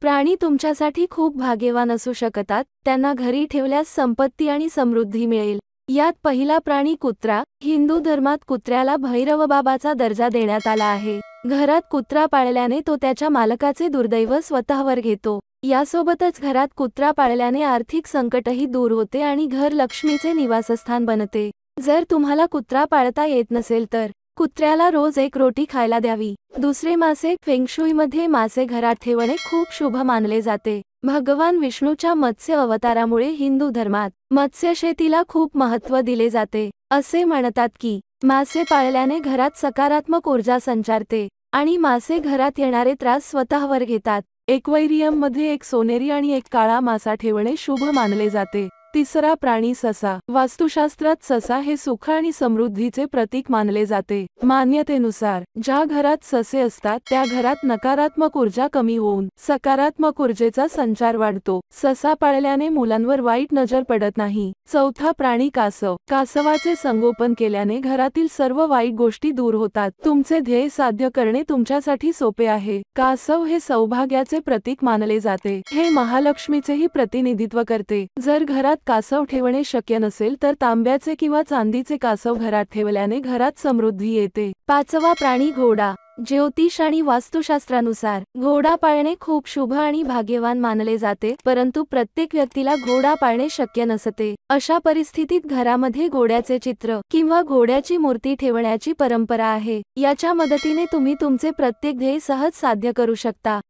प्राणी तुमच्यासाठी खूप भाग्यवान असू शकतात, त्यांना घरी ठेवल्यास संपत्ती आणि समृद्धी मिळेल। यात पहिला प्राणी कुत्रा। हिंदू धर्मात कुत्र्याला भैरवबाबाचा दर्जा देण्यात आला आहे। घरात कुत्रा पाळल्याने तो त्याच्या मालकाचे दुर्दैव स्वतःवर घेतो। यासोबतच घरात कुत्रा पाळल्याने आर्थिक संकटही दूर होते आणि घर लक्ष्मीचे निवासस्थान बनते। जर तुम्हाला कुत्रा पाळता येत नसेल तर कुत्र्याला रोज एक रोटी खायला द्यावी। दुसरे, मासे। फेंगशुईमध्ये मासे घरात ठेवणे खूप शुभ मानले जाते। भगवान विष्णूच्या मत्स्य अवतारामुळे हिंदू धर्मात मत्स्यशेतीला खूप महत्त्व दिले जाते। असे म्हणतात की मासे पाळल्याने घरात सकारात्मक ऊर्जा संचारते आणि मासे घरात येणारे त्रास स्वतःवर घेतात। एक्वेरियममध्ये एक सोनेरी आणि एक काळा मासा ठेवणे शुभ मानले जाते। तिसरा प्राणी ससा। वास्तुशास्त्रात ससा हे सुख आणि समृद्धीचे प्रतीक मानले जाते। मान्यतेनुसार ज्या घरात ससे असतात त्या घरात नकारात्मक ऊर्जा कमी होऊन सकारात्मक ऊर्जेचा संचार वाढतो। ससा पाळल्याने मुलांवर वाईट नजर पडत नाही। चौथा प्राणी कासव। कासवाचे संगोपन केल्याने घरातील सर्व वाईट गोष्टी दूर होतात। तुमचे ध्येय साध्य करणे तुमच्यासाठी सोपे आहे। कासव हे सौभाग्याचे प्रतीक मानले जाते। हे महालक्ष्मीचेही प्रतिनिधित्व करते। जर घरात कासव ठेवणे शक्य नसेल तर तांब्याचे किंवा चांदीचे कासव घरात ठेवल्याने घरात समृद्धी येते। पाचवा प्राणी घोडा। ज्योतिष आणि वास्तुशास्त्रानुसार घोडा पाळणे खूप शुभ आणि भाग्यवान मानले जाते, परंतु प्रत्येक व्यक्तीला घोडा पाळणे शक्य नसते। अशा परिस्थितीत घरामध्ये घोड्याचे चित्र किंवा घोड्याची मूर्ती ठेवण्याची परंपरा आहे। याच्या मदतीने तुम्ही तुमचे प्रत्येक ध्येय सहज साध्य करू शकता।